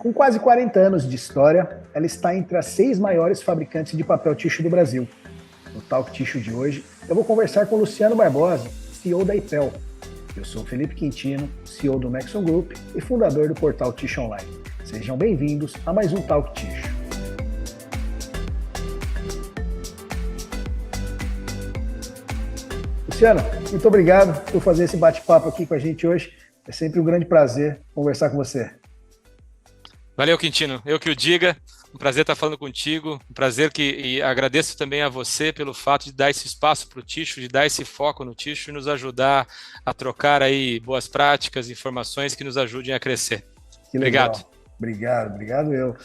Com quase 40 anos de história, ela está entre as 6 maiores fabricantes de papel tissue do Brasil. No Talk Tissue de hoje, eu vou conversar com Luciano Barbosa, CEO da IPEL. Eu sou o Felipe Quintino, CEO do Maxon Group e fundador do portal Tissue Online. Sejam bem-vindos a mais um Talk Tissue. Luciano, muito obrigado por fazer esse bate-papo aqui com a gente hoje. É sempre um grande prazer conversar com você. Valeu, Quintino. Eu que o diga. Um prazer estar falando contigo. Um prazer e agradeço também a você pelo fato de dar esse espaço para o Tissue, de dar esse foco no Tissue e nos ajudar a trocar aí boas práticas, informações que nos ajudem a crescer. Que legal. Obrigado eu.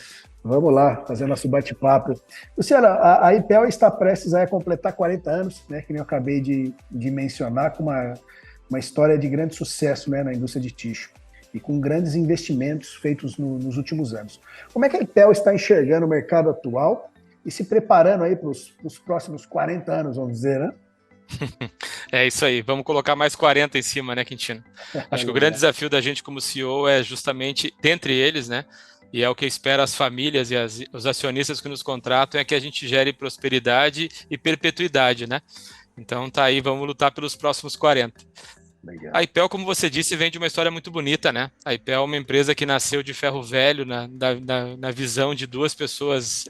Vamos lá, fazer nosso bate-papo. Luciana, a IPEL está prestes a completar 40 anos, né, que eu acabei de mencionar, com uma história de grande sucesso, né, na indústria de tixo e com grandes investimentos feitos nos últimos anos. Como é que a IPEL está enxergando o mercado atual e se preparando aí para os próximos 40 anos, vamos dizer, né? É isso aí, vamos colocar mais 40 em cima, né, Quintino? Acho que o grande desafio da gente como CEO é justamente, dentre eles, né, e é o que espera as famílias e os acionistas que nos contratam, é que a gente gere prosperidade e perpetuidade, né? Então tá aí, vamos lutar pelos próximos 40. Legal. A IPEL, como você disse, vem de uma história muito bonita, né? A IPEL é uma empresa que nasceu de ferro velho na visão de duas pessoas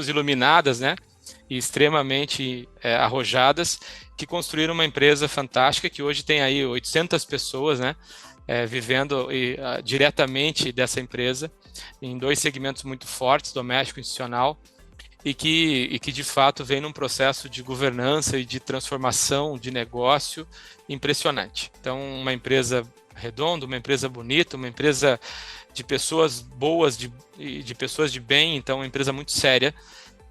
iluminadas, né? E extremamente arrojadas, que construíram uma empresa fantástica que hoje tem aí 800 pessoas, né? Vivendo diretamente dessa empresa em dois segmentos muito fortes, doméstico e institucional, e que de fato vem num processo de governança e de transformação de negócio impressionante. Então, uma empresa redonda, uma empresa bonita, uma empresa de pessoas boas, de pessoas de bem, então uma empresa muito séria,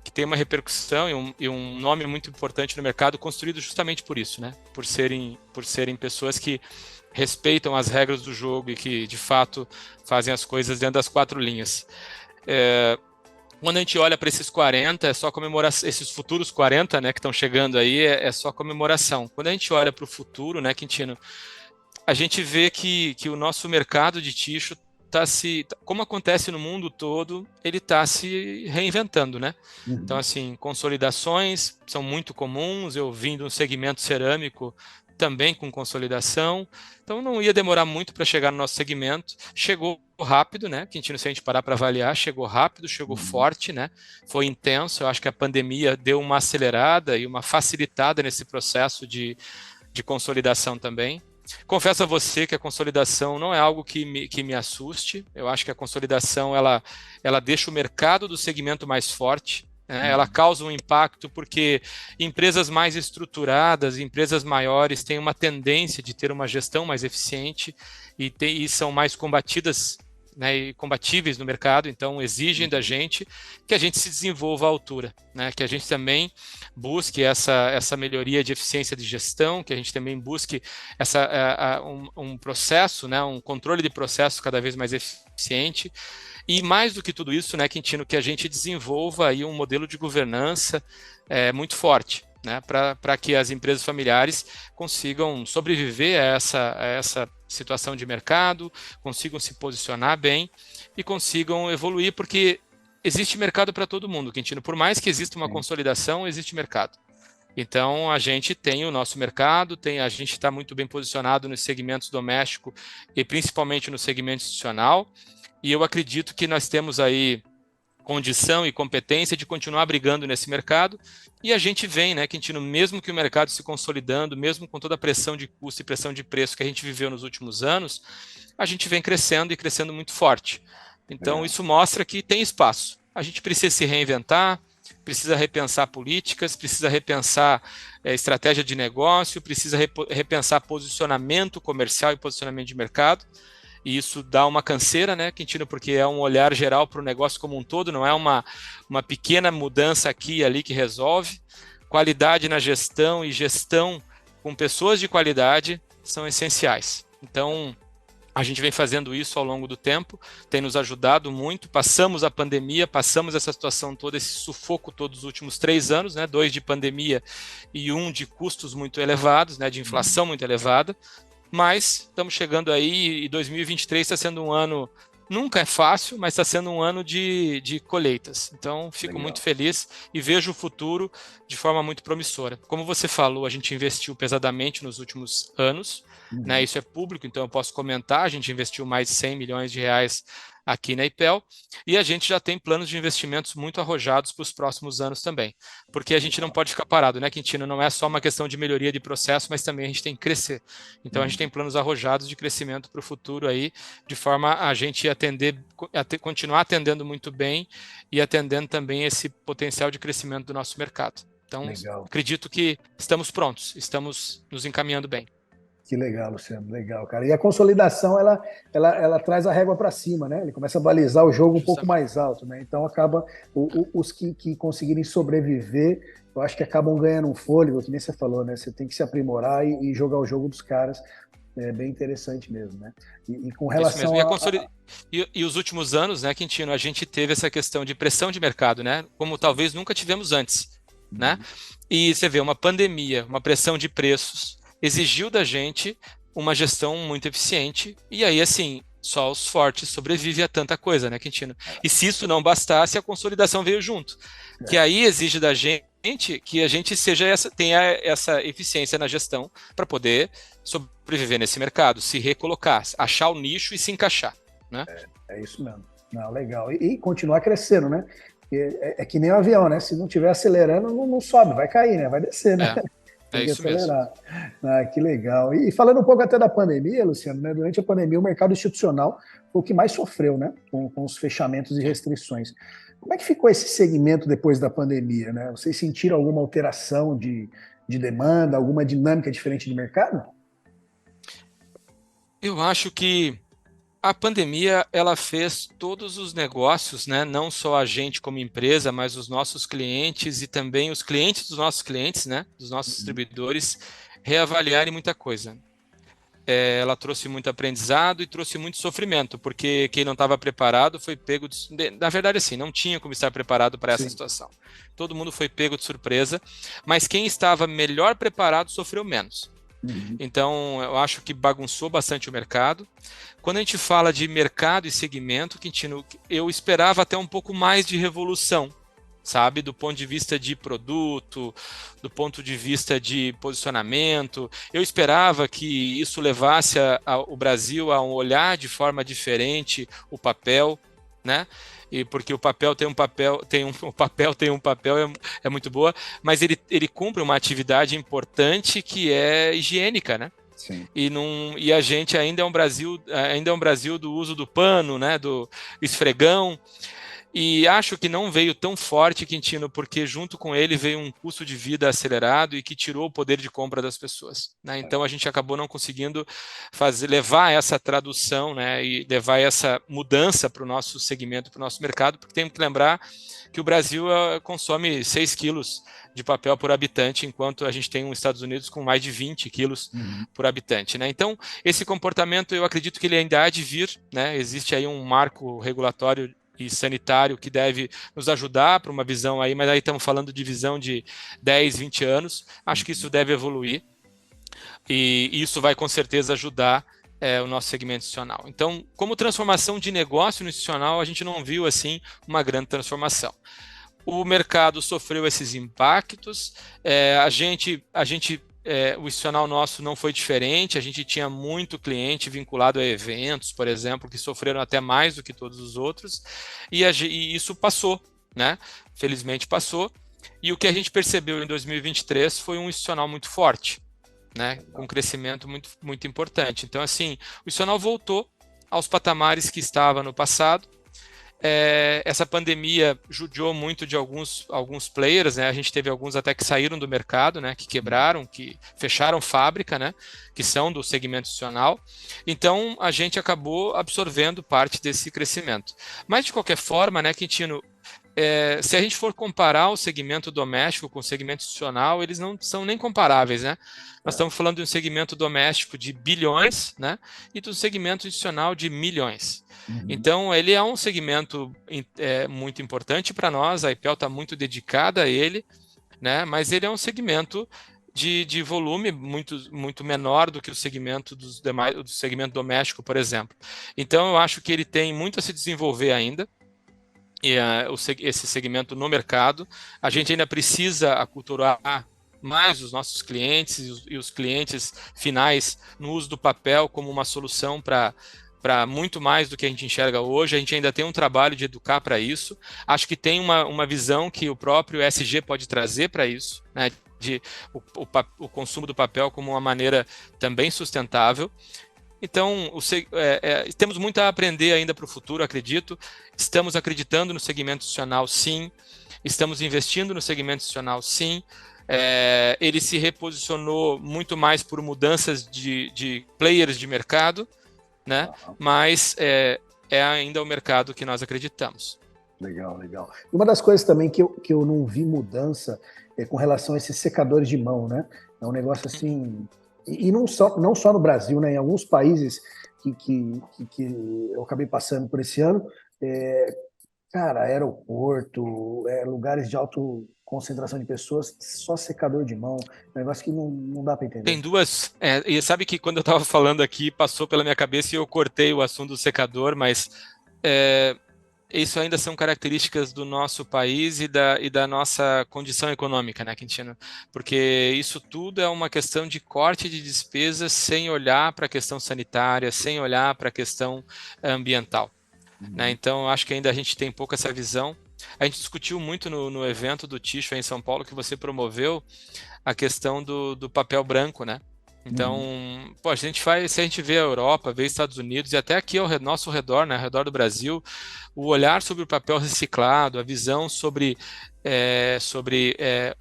que tem uma repercussão e um nome muito importante no mercado, construído justamente por isso, né? Por serem pessoas que respeitam as regras do jogo e que, de fato, fazem as coisas dentro das 4 linhas. Quando a gente olha para esses 40, é só comemoração, esses futuros 40, né, que estão chegando aí, é só comemoração. Quando a gente olha para o futuro, né, Quintino, a gente vê que o nosso mercado de tixo como acontece no mundo todo, ele está se reinventando, né? Uhum. Então, assim, consolidações são muito comuns. Eu vim de um segmento cerâmico também com consolidação, então não ia demorar muito para chegar no nosso segmento. Chegou rápido, né? Quintino, se a gente parar para avaliar, chegou rápido, chegou forte, né? Foi intenso. Eu acho que a pandemia deu uma acelerada e uma facilitada nesse processo de consolidação também. Confesso a você que a consolidação não é algo que me assuste. Eu acho que a consolidação ela deixa o mercado do segmento mais forte. Ela causa um impacto porque empresas mais estruturadas, empresas maiores têm uma tendência de ter uma gestão mais eficiente e são mais combatidas, né, e combatíveis no mercado, então exigem da gente que a gente se desenvolva à altura, né, que a gente também busque essa melhoria de eficiência de gestão, que a gente também busque um processo, né, um controle de processo cada vez mais eficiente. E mais do que tudo isso, né, Quintino, que a gente desenvolva aí um modelo de governança muito forte, né, para que as empresas familiares consigam sobreviver a essa situação de mercado, consigam se posicionar bem e consigam evoluir, porque existe mercado para todo mundo, Quintino. Por mais que exista uma consolidação, existe mercado. Então, a gente tem o nosso mercado, a gente está muito bem posicionado nos segmentos doméstico e principalmente no segmento institucional. E eu acredito que nós temos aí condição e competência de continuar brigando nesse mercado. E a gente vem, né, Quintino, mesmo que o mercado se consolidando, mesmo com toda a pressão de custo e pressão de preço que a gente viveu nos últimos anos, a gente vem crescendo e crescendo muito forte. Então, isso mostra que tem espaço. A gente precisa se reinventar, precisa repensar políticas, precisa repensar estratégia de negócio, precisa repensar posicionamento comercial e posicionamento de mercado. E isso dá uma canseira, né, Quintino, porque é um olhar geral para o negócio como um todo, não é uma pequena mudança aqui e ali que resolve. Qualidade na gestão e gestão com pessoas de qualidade são essenciais. Então, a gente vem fazendo isso ao longo do tempo, tem nos ajudado muito. Passamos a pandemia, passamos essa situação toda, esse sufoco todos os últimos 3 anos, né, 2 de pandemia e 1 de custos muito elevados, né, de inflação muito elevada. mas estamos chegando aí e 2023 está sendo um ano, nunca é fácil, mas está sendo um ano de colheitas. Então, fico muito feliz e vejo o futuro de forma muito promissora. Como você falou, a gente investiu pesadamente nos últimos anos, né? Isso é público, então eu posso comentar, a gente investiu mais de 100 milhões de reais aqui na IPEL, e a gente já tem planos de investimentos muito arrojados para os próximos anos também, porque a gente não pode ficar parado, né, Quintino? Não é só uma questão de melhoria de processo, mas também a gente tem que crescer. Então a gente tem planos arrojados de crescimento para o futuro aí, de forma a gente atender, continuar atendendo muito bem e atendendo também esse potencial de crescimento do nosso mercado. Então, acredito que estamos prontos, estamos nos encaminhando bem. Que legal, Luciano, legal, cara. E a consolidação, ela traz a régua para cima, né? Ele começa a balizar o jogo um pouco mais alto, né? Então acaba, os que conseguirem sobreviver, eu acho que acabam ganhando um fôlego, que nem você falou, né? Você tem que se aprimorar e jogar o jogo dos caras. É bem interessante mesmo, né? E com relação e os últimos anos, né, Quintino, a gente teve essa questão de pressão de mercado, né? Como talvez nunca tivemos antes, né? E você vê uma pandemia, uma pressão de preços, exigiu da gente uma gestão muito eficiente, e aí, assim, só os fortes sobrevivem a tanta coisa, né, Quintino? E se isso não bastasse, a consolidação veio junto, que aí exige da gente que a gente tenha essa eficiência na gestão para poder sobreviver nesse mercado, se recolocar, achar o nicho e se encaixar, né? É isso mesmo. Não, legal. E continuar crescendo, né? É que nem um avião, né? Se não estiver acelerando, não sobe, vai cair, né? Vai descer, né? É isso acelerar mesmo. Ah, que legal. E falando um pouco até da pandemia, Luciano, né? Durante a pandemia o mercado institucional foi o que mais sofreu, né? Com os fechamentos e restrições. Como é que ficou esse segmento depois da pandemia, né? Vocês sentiram alguma alteração de demanda, alguma dinâmica diferente de mercado? Eu acho que a pandemia, ela fez todos os negócios, né, não só a gente como empresa, mas os nossos clientes e também os clientes dos nossos clientes, né, dos nossos distribuidores, reavaliarem muita coisa. Ela trouxe muito aprendizado e trouxe muito sofrimento, porque quem não estava preparado foi pego na verdade, assim, não tinha como estar preparado para essa situação. Todo mundo foi pego de surpresa, mas quem estava melhor preparado sofreu menos. Então, eu acho que bagunçou bastante o mercado. Quando a gente fala de mercado e segmento, Quintino, eu esperava até um pouco mais de revolução, sabe? Do ponto de vista de produto, do ponto de vista de posicionamento. Eu esperava que isso levasse o Brasil a olhar de forma diferente o papel, né? E porque o papel tem um papel, é muito boa, mas ele cumpre uma atividade importante que é higiênica, né? Sim. E a gente ainda é um Brasil do uso do pano, né? Do esfregão. E acho que não veio tão forte, Quintino, porque junto com ele veio um custo de vida acelerado e que tirou o poder de compra das pessoas, né? Então a gente acabou não conseguindo levar essa tradução, né, e levar essa mudança para o nosso segmento, para o nosso mercado, porque temos que lembrar que o Brasil consome 6 quilos de papel por habitante, enquanto a gente tem os Estados Unidos com mais de 20 quilos por habitante, né? Então, esse comportamento, eu acredito que ele ainda há de vir, né? Existe aí um marco regulatório e sanitário que deve nos ajudar para uma visão aí, mas aí estamos falando de visão de 10, 20 anos, acho que isso deve evoluir e isso vai com certeza ajudar o nosso segmento institucional. Então, como transformação de negócio no institucional, a gente não viu assim uma grande transformação. O mercado sofreu esses impactos, o institucional nosso não foi diferente, a gente tinha muito cliente vinculado a eventos, por exemplo, que sofreram até mais do que todos os outros, e isso passou, né? Felizmente passou, e o que a gente percebeu em 2023 foi um institucional muito forte, né? Com um crescimento muito, muito importante. Então, assim, o institucional voltou aos patamares que estava no passado. Essa pandemia judiou muito de alguns players, né? A gente teve alguns até que saíram do mercado, né? Que quebraram, que fecharam fábrica, né? Que são do segmento institucional. Então, a gente acabou absorvendo parte desse crescimento. Mas, de qualquer forma, né, Quintino, se a gente for comparar o segmento doméstico com o segmento institucional, eles não são nem comparáveis, né? Nós estamos falando de um segmento doméstico de bilhões, né? E do segmento institucional de milhões. Então, ele é um segmento muito importante para nós, a IPEL está muito dedicada a ele, né? Mas ele é um segmento de volume muito menor do que o segmento do segmento doméstico, por exemplo. Então, eu acho que ele tem muito a se desenvolver ainda, e esse segmento no mercado. A gente ainda precisa aculturar mais os nossos clientes e os clientes finais no uso do papel como uma solução para muito mais do que a gente enxerga hoje. A gente ainda tem um trabalho de educar para isso. Acho que tem uma visão que o próprio ESG pode trazer para isso, né? De o consumo do papel como uma maneira também sustentável. Então, temos muito a aprender ainda para o futuro, acredito. Estamos acreditando no segmento institucional, sim. Estamos investindo no segmento institucional, sim. Ele se reposicionou muito mais por mudanças de players de mercado, né? Mas é ainda o mercado que nós acreditamos. Legal, legal. Uma das coisas também que eu não vi mudança é com relação a esses secadores de mão, né? É um negócio assim, e não só no Brasil, né? Em alguns países que eu acabei passando por esse ano, cara, aeroporto, lugares de alta concentração de pessoas, só secador de mão, um negócio que não dá para entender. Tem duas, e sabe que quando eu estava falando aqui, passou pela minha cabeça e eu cortei o assunto do secador, mas isso ainda são características do nosso país e da nossa condição econômica, né, Quintino? Porque isso tudo é uma questão de corte de despesas sem olhar para a questão sanitária, sem olhar para a questão ambiental. Né? Então, acho que ainda a gente tem pouco essa visão. A gente discutiu muito no evento do Ticho em São Paulo que você promoveu a questão do papel branco, né? Então, pô, se a gente vê a Europa, vê os Estados Unidos e até aqui ao nosso redor, né, ao redor do Brasil, o olhar sobre o papel reciclado, a visão sobre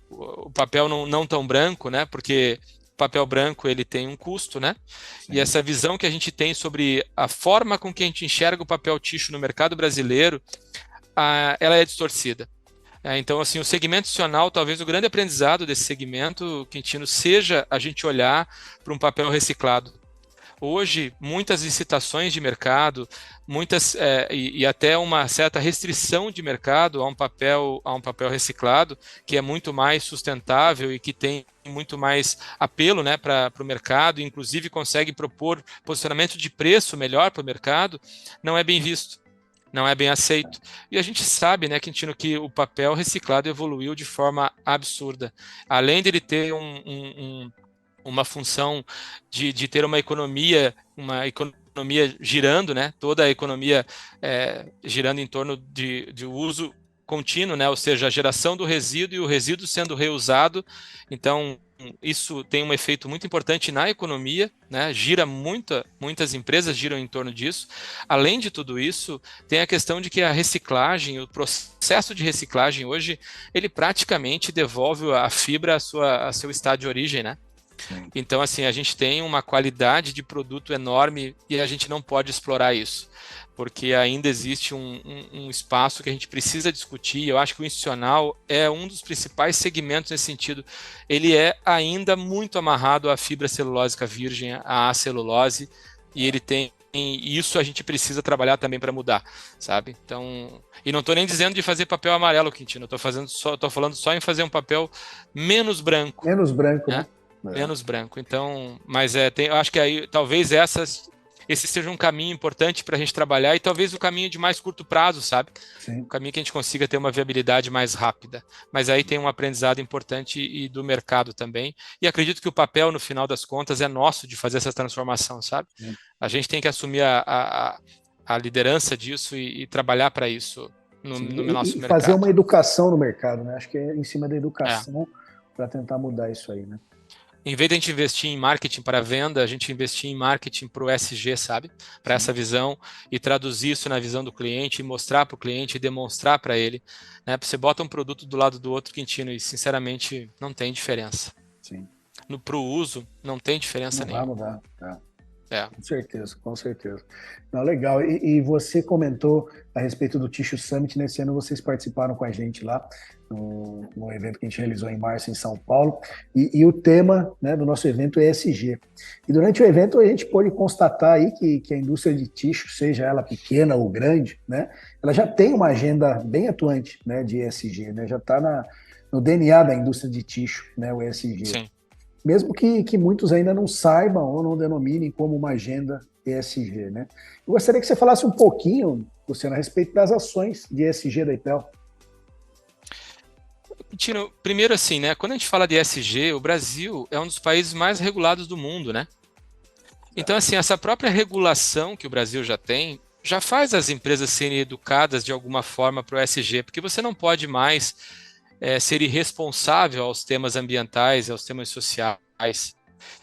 o papel não tão branco, né? Porque o papel branco ele tem um custo, né? Sim. E essa visão que a gente tem sobre a forma com que a gente enxerga o papel ticho no mercado brasileiro, ela é distorcida. Então, assim, o segmento institucional, talvez o grande aprendizado desse segmento, Quintino, seja a gente olhar para um papel reciclado. Hoje, muitas licitações de mercado, e até uma certa restrição de mercado a um papel reciclado, que é muito mais sustentável e que tem muito mais apelo, né, para o mercado, inclusive consegue propor posicionamento de preço melhor para o mercado, não é bem visto. Não é bem aceito. E a gente sabe, né, Quintino, que o papel reciclado evoluiu de forma absurda. Além dele ter uma função de ter uma economia girando, né, toda a economia girando em torno de uso contínuo, né, ou seja, a geração do resíduo e o resíduo sendo reusado. Então, isso tem um efeito muito importante na economia, né? Muitas empresas giram em torno disso. Além de tudo isso, tem a questão de que a reciclagem, o processo de reciclagem hoje, ele praticamente devolve a fibra a seu estado de origem, né? Sim. Então, assim, a gente tem uma qualidade de produto enorme e a gente não pode explorar isso, porque ainda existe um espaço que a gente precisa discutir. Eu acho que o institucional é um dos principais segmentos nesse sentido. Ele é ainda muito amarrado à fibra celulósica virgem, à acelulose, e ele tem isso a gente precisa trabalhar também para mudar, sabe? Então, e não estou nem dizendo de fazer papel amarelo, Quintino, estou falando só em fazer um papel menos branco. Menos branco, né? Menos branco. Então, mas eu acho que aí talvez esse seja um caminho importante para a gente trabalhar e talvez o caminho de mais curto prazo, sabe? Sim. O caminho que a gente consiga ter uma viabilidade mais rápida. Mas aí tem um aprendizado importante e do mercado também. E acredito que o papel, no final das contas, é nosso de fazer essa transformação, sabe? Sim. A gente tem que assumir a liderança disso e trabalhar para isso no nosso mercado. Fazer uma educação no mercado, né? Acho que é em cima da educação para tentar mudar isso aí, né? Em vez de a gente investir em marketing para venda, a gente investir em marketing para o SG, sabe? Para essa visão e traduzir isso na visão do cliente, e mostrar para o cliente e demonstrar para ele. Né? Você bota um produto do lado do outro, Quintino, e sinceramente não tem diferença. Sim. Para o uso, não tem diferença nenhuma. Não vai mudar. Com certeza, com certeza. Não, legal. E você comentou a respeito do Ticho Summit. Nesse ano vocês participaram com a gente lá no evento que a gente realizou em março em São Paulo. E o tema, né, do nosso evento é ESG. E durante o evento a gente pôde constatar aí que a indústria de ticho, seja ela pequena ou grande, né, ela já tem uma agenda bem atuante, né, de ESG, né, já está no DNA da indústria de ticho, né, o ESG. Sim. mesmo que muitos ainda não saibam ou não denominem como uma agenda ESG, né? Eu gostaria que você falasse um pouquinho, Luciano, a respeito das ações de ESG da IPEL. Tino, primeiro assim, né? Quando a gente fala de ESG, o Brasil é um dos países mais regulados do mundo, né? Então, assim, essa própria regulação que o Brasil já tem já faz as empresas serem educadas de alguma forma para o ESG, porque você não pode mais ser irresponsável aos temas ambientais e aos temas sociais.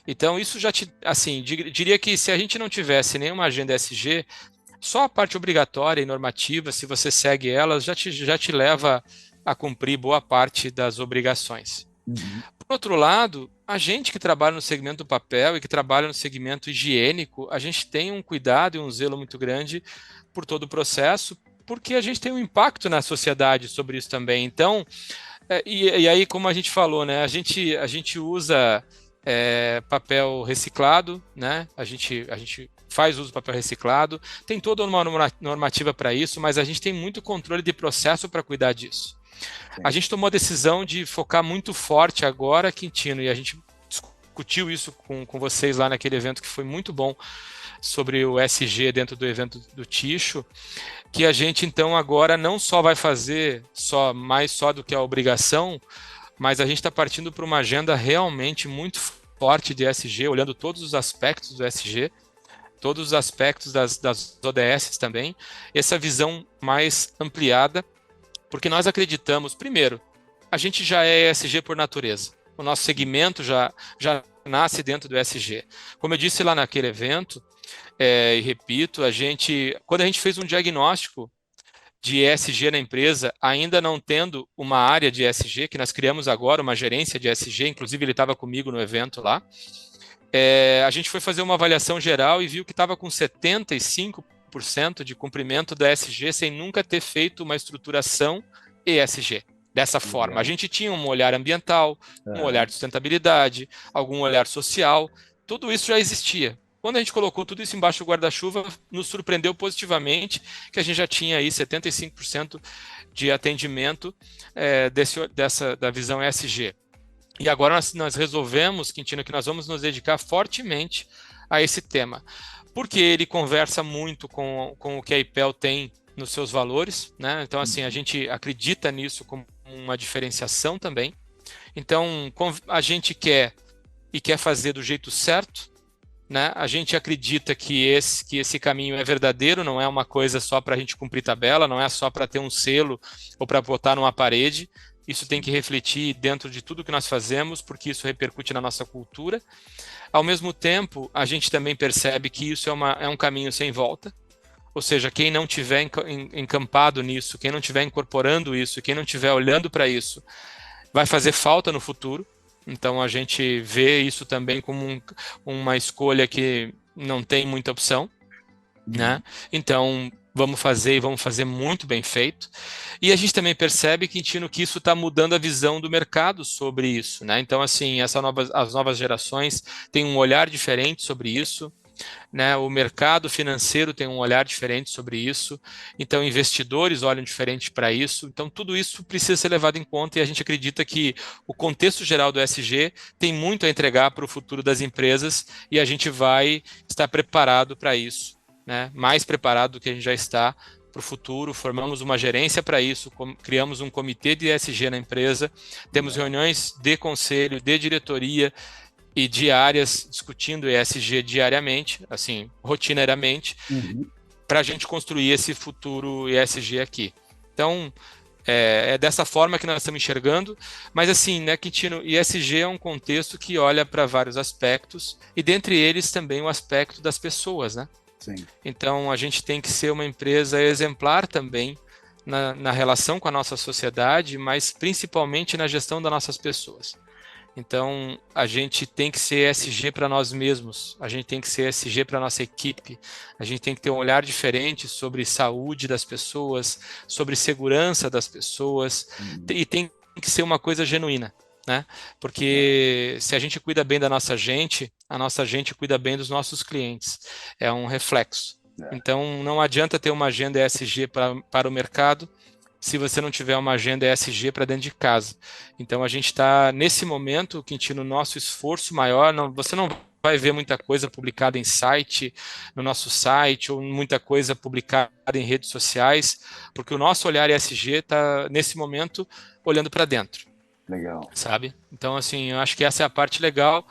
Então, isso já te, assim, diria que se a gente não tivesse nenhuma agenda ESG, só a parte obrigatória e normativa, se você segue elas, já te leva a cumprir boa parte das obrigações. Uhum. Por outro lado, a gente que trabalha no segmento do papel e que trabalha no segmento higiênico, a gente tem um cuidado e um zelo muito grande por todo o processo, porque a gente tem um impacto na sociedade sobre isso também. Então, e aí, como a gente falou, né, a gente usa papel reciclado, né, a gente faz uso do papel reciclado, tem toda uma normativa para isso, mas a gente tem muito controle de processo para cuidar disso. A Sim. gente tomou a decisão de focar muito forte agora, Quintino, e a gente discutiu isso com vocês lá naquele evento que foi muito bom sobre o SG dentro do evento do Ticho, que a gente então agora não só vai fazer só do que a obrigação, mas a gente está partindo para uma agenda realmente muito forte de SG, olhando todos os aspectos do SG, todos os aspectos das ODS também, essa visão mais ampliada, porque nós acreditamos, primeiro, a gente já é ESG por natureza. O nosso segmento já nasce dentro do ESG. Como eu disse lá naquele evento, e repito, quando a gente fez um diagnóstico de ESG na empresa, ainda não tendo uma área de ESG, que nós criamos agora, uma gerência de ESG, inclusive ele estava comigo no evento lá, a gente foi fazer uma avaliação geral e viu que estava com 75% de cumprimento da ESG sem nunca ter feito uma estruturação ESG dessa forma. A Legal. gente tinha um olhar ambiental, um olhar de sustentabilidade, algum olhar social, tudo isso já existia. Quando a gente colocou tudo isso embaixo do guarda-chuva, nos surpreendeu positivamente que a gente já tinha aí 75% de atendimento da visão ESG. E agora nós resolvemos, Quintino, que nós vamos nos dedicar fortemente a esse tema, porque ele conversa muito com o que a IPEL tem nos seus valores, né? Então, assim, a gente acredita nisso como uma diferenciação também. Então, a gente quer fazer do jeito certo, né? A gente acredita que esse caminho é verdadeiro, não é uma coisa só para a gente cumprir tabela, não é só para ter um selo ou para botar numa parede. Isso tem que refletir dentro de tudo que nós fazemos, porque isso repercute na nossa cultura. Ao mesmo tempo, a gente também percebe que isso é um caminho sem volta. Ou seja, quem não tiver encampado nisso, quem não estiver incorporando isso, quem não estiver olhando para isso, vai fazer falta no futuro. Então, a gente vê isso também como uma escolha que não tem muita opção, né? Então, vamos fazer e vamos fazer muito bem feito. E a gente também percebe, Quintino, que isso está mudando a visão do mercado sobre isso, né? Então, assim, as novas gerações têm um olhar diferente sobre isso, né? O mercado financeiro tem um olhar diferente sobre isso, então investidores olham diferente para isso, então tudo isso precisa ser levado em conta e a gente acredita que o contexto geral do ESG tem muito a entregar para o futuro das empresas e a gente vai estar preparado para isso, né? Mais preparado do que a gente já está para o futuro, formamos uma gerência para isso, criamos um comitê de ESG na empresa, temos reuniões de conselho, de diretoria, e diárias discutindo ESG diariamente, assim, rotineiramente, Uhum. para a gente construir esse futuro ESG aqui. Então, é dessa forma que nós estamos enxergando, mas assim, né, Quintino, ESG é um contexto que olha para vários aspectos, e dentre eles também o aspecto das pessoas, né? Sim. Então, a gente tem que ser uma empresa exemplar também na relação com a nossa sociedade, mas principalmente na gestão das nossas pessoas. Então, a gente tem que ser ESG para nós mesmos, a gente tem que ser ESG para a nossa equipe, a gente tem que ter um olhar diferente sobre saúde das pessoas, sobre segurança das pessoas, e tem que ser uma coisa genuína, né? Porque se a gente cuida bem da nossa gente, a nossa gente cuida bem dos nossos clientes, é um reflexo. Então, não adianta ter uma agenda ESG para o mercado se você não tiver uma agenda ESG para dentro de casa. Então a gente está nesse momento, Quintino, nosso esforço maior, você não vai ver muita coisa publicada em site, no nosso site, ou muita coisa publicada em redes sociais, porque o nosso olhar ESG está, nesse momento, olhando para dentro. Legal. Sabe? Então, assim, eu acho que essa é a parte legal,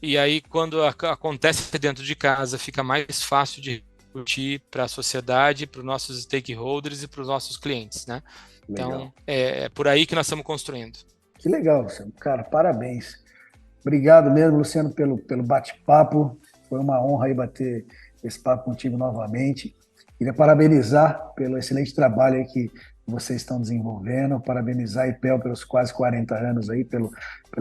e aí quando acontece dentro de casa, fica mais fácil de discutir para a sociedade, para os nossos stakeholders e para os nossos clientes, né? Legal. Então, é por aí que nós estamos construindo. Que legal, Luciano. Cara, parabéns. Obrigado mesmo, Luciano, pelo bate-papo. Foi uma honra aí bater esse papo contigo novamente. Queria parabenizar pelo excelente trabalho aí que vocês estão desenvolvendo, parabenizar a IPEL pelos quase 40 anos aí, pela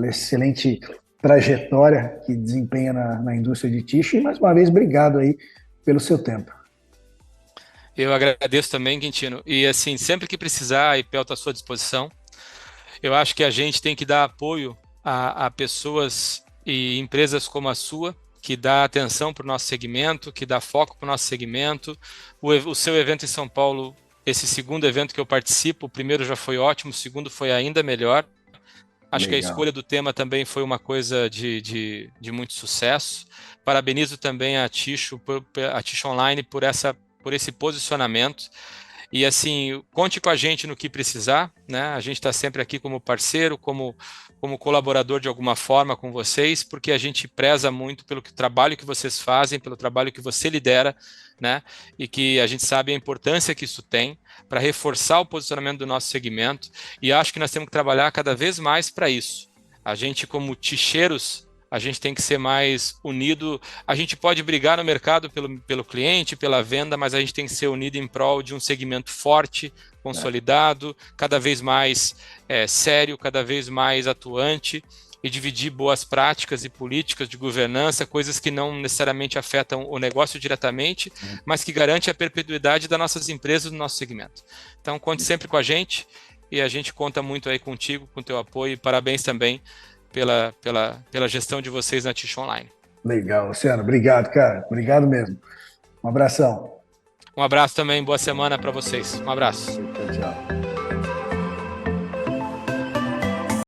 excelente trajetória que desempenha na indústria de tixo. E mais uma vez, obrigado aí pelo seu tempo. Eu agradeço também, Quintino. E assim, sempre que precisar, a IPEL está à sua disposição. Eu acho que a gente tem que dar apoio a pessoas e empresas como a sua, que dá atenção para o nosso segmento, que dá foco para o nosso segmento. O seu evento em São Paulo, esse segundo evento que eu participo, o primeiro já foi ótimo, o segundo foi ainda melhor. Acho que a Legal. escolha do tema também foi uma coisa de muito sucesso. Parabenizo também a Tixo Online por esse posicionamento. E assim, conte com a gente no que precisar, né? A gente está sempre aqui como parceiro, como colaborador de alguma forma com vocês, porque a gente preza muito pelo trabalho que vocês fazem, pelo trabalho que você lidera, né? E que a gente sabe a importância que isso tem para reforçar o posicionamento do nosso segmento. E acho que nós temos que trabalhar cada vez mais para isso. A gente, como ticheiros, a gente tem que ser mais unido. A gente pode brigar no mercado pelo cliente, pela venda, mas a gente tem que ser unido em prol de um segmento forte, consolidado, cada vez mais sério, cada vez mais atuante, e dividir boas práticas e políticas de governança, coisas que não necessariamente afetam o negócio diretamente, mas que garante a perpetuidade das nossas empresas no nosso segmento. Então, conte sempre com a gente, e a gente conta muito aí contigo, com o teu apoio, e parabéns também pela gestão de vocês na Tixo Online. Legal, Luciano. Obrigado, cara. Obrigado mesmo. Um abração. Um abraço também, boa semana para vocês. Um abraço. Tchau, tchau.